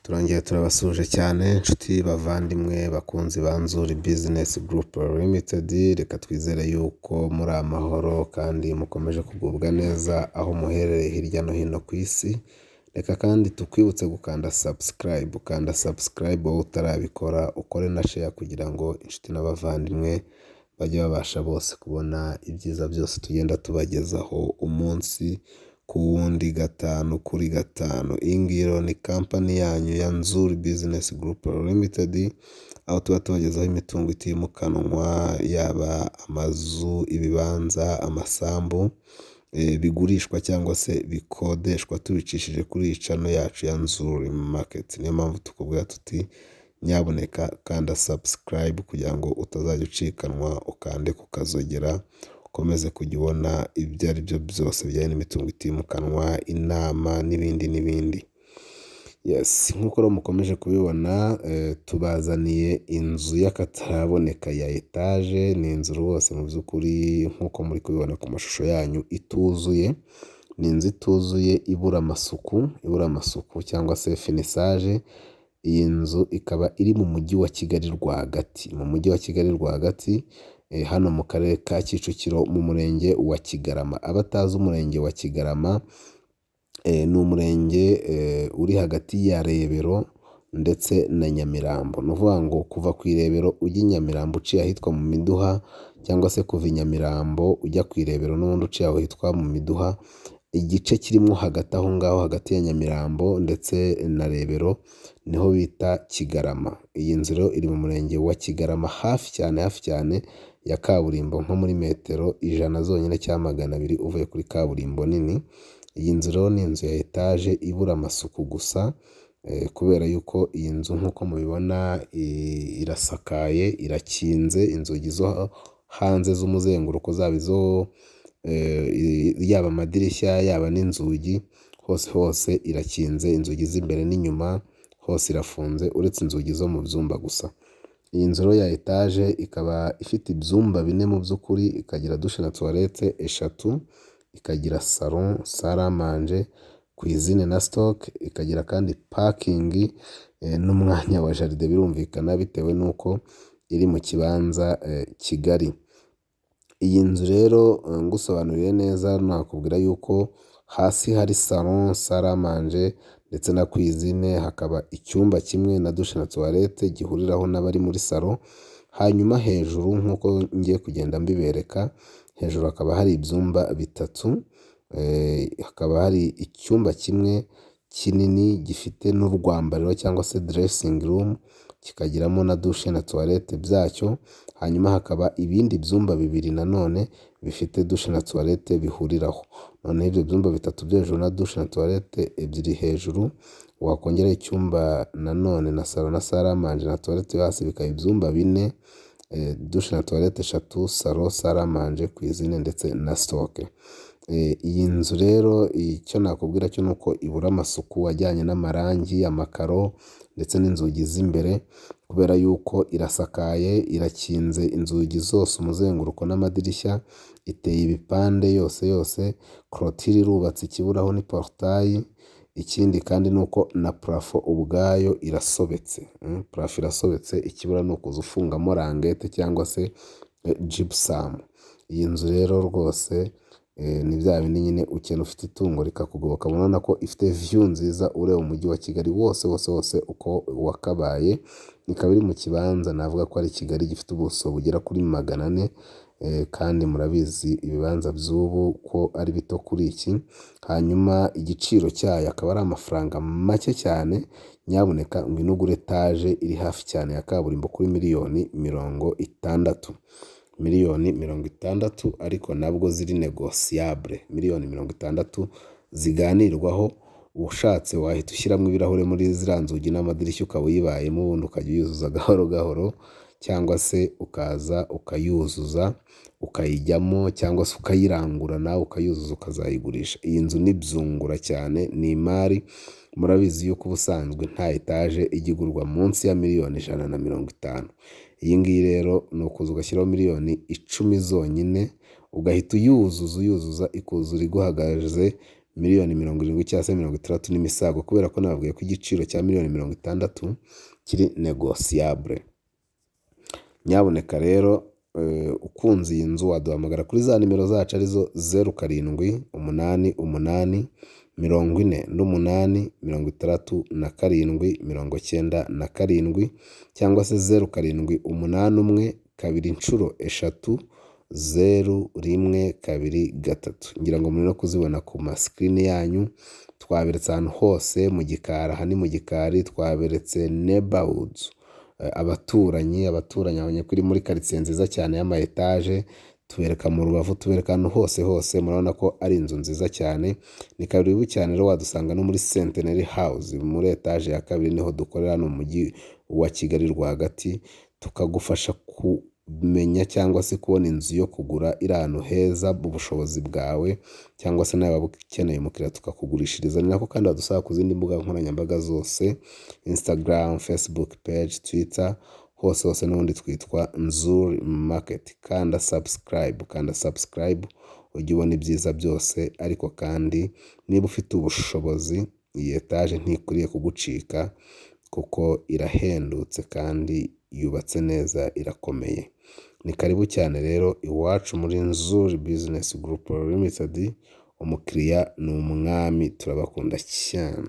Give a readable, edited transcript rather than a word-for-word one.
Turongeye turabasuhuje cyane inshuti bavandimwe bakunzi ba Nzuri Business Group Limited, reka twizere yuko muri amahoro kandi mukomeje kugubwa neza aho muherereye hirya no hino ku isi. Reka kandi tukwibutse gukanda subscribe, ukanda subscribe wowe utarabikora, ukore na share kugira ngo inshuti n'abavandimwe bajye babasha bose kubona ibyiza byose tugenda tubagezaho umunsi ku wundi, gatanu kuri gatanu. Iyi ngiyi rero ni kampani yanyu ya Nzuri Business Group Limited, aho tuba tubagezaho imitungo itimukanwa, yaba amazu, ibibanza, amasambu bigurishwa cyangwa se bikodeshwa tubicishije kuri iyi channel yacu ya Nzuri Market. Niyo mpamvu tukubwira tuti nyabuneka kanda subscribe kugira ngo utazajya ucikanwa, ukande kukazogera ukomeze kujya ubona ibyo ari byo byose bijyanye n'imitungo itimukanwa, inama n'ibindi n'ibindi. Yes, nk'uko rero mukomeje kubibona tubazaniye inzu y'akataraboneka ya etaje. Ni inzu rwose mu by'ukuri nk'uko muri kubibona ku mashusho yanyu ituzuye. Ni inzu ituzuye ibura amasuku cyangwa se finisage. Iyi nzu ikaba iri mu mujyi wa Kigali rwagati, hano mu karere ka Kicukiro mu murenge wa Kigarama. Abatazi umurenge wa Kigarama, ni umurenge uri hagati ya Rebero ndetse na Nyamirambo. Ni ukuvuga ngo kuva ku Irebero ujya i Nyamirambo uciye ahitwa mu Miduha, cyangwa se kuva i Nyamirambo ujya ku Irebero n'ubundi uciye aho hitwa mu Miduha, igice kirimo hagati aho ngaho hagati ya Nyamirambo ndetse na Rebero niho bita Kigarama. Iyi nzu rero iri mu murenge wa Kigarama hafi cyane ya kaburimbo, nko muri metero 100 zonyine cyangwa 200 uvuye kuri kaburimbo nini. Iyi nzu rero ni inzu ya etaje ibura amasuku gusa, kubera yuko iyi nzu nk'uko mubibona irasakaye, irakinze, inzugi zo hanze z'umuzenguruko zaba izo yaba amadirishya yaba n'inzugi hose irakinze, inzugi z'imbere n'inyuma hose irafunze uretse inzugi zo mu byumba gusa. Iyi nzu rero ya etaje ikaba ifite ibyumba 4 mu by'ukuri, ikagira douche na toilette 3, ikagira salon, salle à manger, cuisine na stock, ikagira kandi parking n'umwanya wa jardin birumvikana bitewe n'uko iri mu kibanza kigari. Iyi nzu rero ngusobanuriye neza nakubwira yuko hasi hari salon, salle à manger ndetse na cuisine, hakaba icyumba kimwe na douche na toilette gihuriraho n'abari muri salon. Hanyuma hejuru nk'uko ngiye kugenda mbibereka, hejuru hakaba hari ibyumba 3, hakaba hari icyumba kimwe kinini gifite n'urwambariro cyangwa se dressing room, kikagiramo na douche na toilette byacyo. Hanyuma hakaba ibindi byumba 2 nanone bifite douche na toilette bihuriraho. Noneho ibyo byumba 3 byo hejuru na douche na toilette 2 hejuru, wakongera icyumba nanone na salon na salle à manger na toilette hasi, bikaba ibyumba 4, douche na toilette 3, salon, salle à manger, cuisine ndetse na stock. Iyi nzu rero icyo nakubwira cyo nuko ibura amasuku ajyanye n'amarangi, amakaro ndetse n'inzugi z'imbere, kubera yuko irasakaye, irakinze inzugi zose, umuzenguruko n'amadirishya, iteye ibipande yose, clôture irubatse, ikiburaho ni portail. Ikindi kandi nuko na plafo ubwayo irasobetse, plafo irasobetse, ikibura nukuza ufungamo rangete cyangwa se gypsum. Iyi nzu rero rwose ni bya bindi nyine ukena ufite itungo rikakugoboka, ukabona ko ifite view nziza ureba umujyi wa Kigali wose uko wakabaye. Ikaba iri mu kibanza navuga ko ari Kigali, gifite ubuso bugera kuri 400, kandi murabizi ibibanza by'ubu ko ari bito kuri iki. Hanyuma igiciro cyayo akaba ari amafaranga make cyane. Nyabuneka ngwino ugure etaje iri hafi cyane ya kaburimbo kuri miliyoni 60, ariko nabwo ziri negociable. Miliyoni 60 ziganirwaho. Ushatse wahita ushyiramo ibirahure muri ziriya nzugi n'amadirishya ukaba uyibayemo, ubundi ukajya uyuzuza gahoro, cyangwa se ukaza ukayuzuza ukayijyamo, cyangwa se ukayirangura nawe ukayuzuza ukazayigurisha. Iyi nzu ni byungura cyane, ni imari. Murabizi yuko ubusanzwe nta etaje ijya igurwa munsi ya miliyoni 150. Iyi ngiyi rero ni ukuza ugashyiraho miliyoni 10 zonyine, ugahita uyuzuza ikuzura iguhagaze miliyoni 70 cyangwa se 60 n'imisago, kubera ko nababwiye ko igiciro cya miliyoni 60 kiri negosiyabure. Nyabuneka rero ukunze iyi nzu waduhamagara kuri za nimero zacu arizo 0788 40 88 67 97 cyangwa se 0781 2 inshuro 3 0123. Ngira ngo muri no kuzibona ku masikrini yanyu. Twaberetse ahantu hose mu gikari, aha ni mu gikari, twaberetse neighborhoods, abaturanyi abonye kuri muri quartier nziza cyane y'ama etage, tubereka mu Rubavu, tubereka ahantu hose murabona ko ari inzu nziza cyane. Ni karibu cyane rero, wadusanga no muri Centenary House muri etage ya 2 niho dukorera no mu mujyi wa Kigali rwagati, tukagufasha kumenya cyangwa se kubona inzu yo kugura iri ahantu heza mu bushobozi bwawe, cyangwa se nawe waba ukeneye umukiriya tukakugurishiriza. Ni nako kandi wadusanga ku zindi mbuga nkoranyambaga zose, Instagram, Facebook page, Twitter, hose n'ubundi twitwa Nzuri Market. Kanda subscribe ujye ubona ibyiza byose. Ariko kandi niba ufite ubushobozi, iyi etage ntikwiriye kugucika kuko irahendutse kandi yubatse neza, irakomeye. Ni karibu cyane rero iwacu muri Nzuri Business Group Limited. Umukiriya ni umwami, turabakunda cyane.